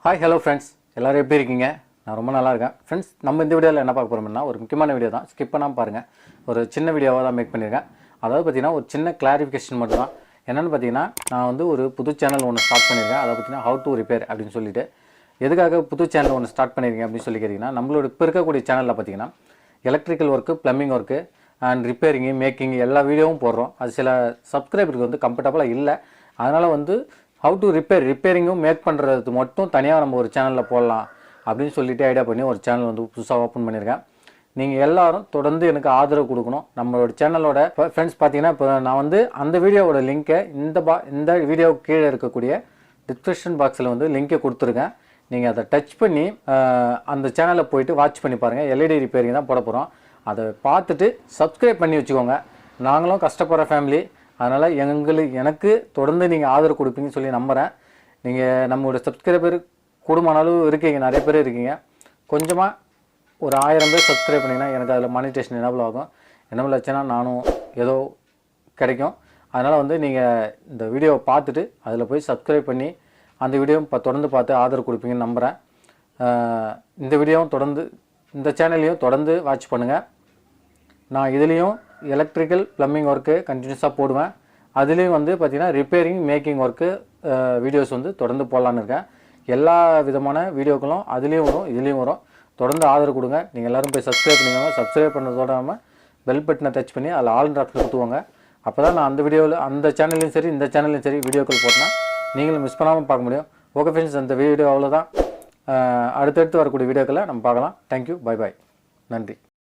Hi hello friends, எல்லோரும் எப்படி இருக்கீங்க? நான் ரொம்ப நல்லா இருக்கேன். ஃப்ரெண்ட்ஸ், நம்ம இந்த வீடியோவில் என்ன பார்க்க போகிறோம்னா ஒரு முக்கியமான வீடியோ தான். ஸ்கிப் பண்ணாமல் பாருங்கள். ஒரு சின்ன வீடியோவாக தான் மேக் பண்ணியிருக்கேன். அதாவது பார்த்தீங்கன்னா ஒரு சின்ன கிளாரிஃபிகேஷன் மட்டும் தான். என்னென்னு பார்த்தீங்கன்னா, நான் வந்து ஒரு புது சேனல் ஒன்று ஸ்டார்ட் பண்ணியிருக்கேன். அதை பார்த்தீங்கன்னா ஹவு டு ரிப்பேர் அப்படின்னு சொல்லிட்டு. எதுக்காக புது சேனல் ஒன்று ஸ்டார்ட் பண்ணியிருக்கேன் அப்படின்னு சொல்லி கேட்டிங்கன்னா, நம்மளோட இப்போ இருக்கக்கூடிய சேனலில் பார்த்தீங்கன்னா electrical work, plumbing work and repairing, making எல்லா வீடியோவும் போடுறோம். அது சில சப்ஸ்கிரைபருக்கு வந்து கம்ஃபர்டபுளாக இல்லை. அதனால் வந்து ஹவு டு ரிப்பேரிங்கும் மேக் பண்ணுறது மட்டும் தனியாக நம்ம ஒரு சேனலில் போடலாம் அப்படின்னு சொல்லிட்டு ஐடியா பண்ணி ஒரு சேனல் வந்து புதுசாக ஓப்பன் பண்ணியிருக்கேன். நீங்கள் எல்லோரும் தொடர்ந்து எனக்கு ஆதரவு கொடுக்கணும். நம்மளோட சேனலோட ஃப்ரெண்ட்ஸ் பார்த்தீங்கன்னா, இப்போ நான் வந்து அந்த வீடியோவோட லிங்க்கை இந்த வீடியோவுக்கு கீழே இருக்கக்கூடிய டிஸ்கிரிப்ஷன் பாக்ஸில் வந்து லிங்க்கை கொடுத்துருக்கேன். நீங்கள் அதை டச் பண்ணி அந்த சேனலில் போயிட்டு வாட்ச் பண்ணி பாருங்கள். எல்இடி ரிப்பேரிங் தான் போட போகிறோம். அதை பார்த்துட்டு சப்ஸ்கிரைப் பண்ணி வச்சுக்கோங்க. நாங்களும் கஷ்டப்படுற ஃபேமிலி, அதனால் எனக்கு தொடர்ந்து நீங்கள் ஆதரவு கொடுப்பீங்கன்னு சொல்லி நம்புகிறேன். நீங்கள் நம்மளோட சப்ஸ்கிரைபர் கூடுமானாலும் இருக்கீங்க, நிறைய பேர் இருக்கீங்க. கொஞ்சமாக ஒரு 1000 பேர் சப்ஸ்கிரைப் பண்ணிங்கன்னா எனக்கு அதில் மானிட்டேஷன் எனேபிள் ஆகும். எனேபிள் ஆச்சுன்னா நானும் ஏதோ கிடைக்கும். அதனால் வந்து நீங்கள் இந்த வீடியோவை பார்த்துட்டு அதில் போய் சப்ஸ்கிரைப் பண்ணி அந்த வீடியோவும் தொடர்ந்து பார்த்து ஆதரவு கொடுப்பீங்கன்னு நம்புகிறேன். இந்த வீடியோவும் தொடர்ந்து இந்த சேனல்லையும் தொடர்ந்து வாட்ச் பண்ணுங்கள். நான் இதுலேயும் எலக்ட்ரிக்கல் ப்ளம்பிங் ஒர்க்கு கண்டினியூஸாக போடுவேன். அதுலேயும் வந்து பார்த்திங்கன்னா ரிப்பேரிங், மேக்கிங் ஒர்க்கு வீடியோஸ் வந்து தொடர்ந்து போடலான்னு இருக்கேன். எல்லா விதமான வீடியோக்களும் அதுலேயும் வரும், இதுலேயும் வரும். தொடர்ந்து ஆதரவு கொடுங்க. நீங்கள் எல்லோரும் போய் சப்ஸ்கிரைப் பண்ணிக்கோங்க. சப்ஸ்கிரைப் பண்ணதோட நம்ம பெல் பட்டனை டச் பண்ணி அதில் ஆல் ஆப்ஷன் கொடுத்துவாங்க. அப்போ தான் நான் அந்த வீடியோவில் அந்த சேனல்லையும் சரி இந்த சேனல்லையும் சரி வீடியோக்கள் போட்டேன்னா நீங்களும் மிஸ் பண்ணாமல் பார்க்க முடியும். ஓகே ஃப்ரெண்ட்ஸ், அந்த வீடியோ அவ்வளோதான். அடுத்தடுத்து வரக்கூடிய வீடியோக்களை நம்ம பார்க்கலாம். தேங்க்யூ, பை பாய், நன்றி.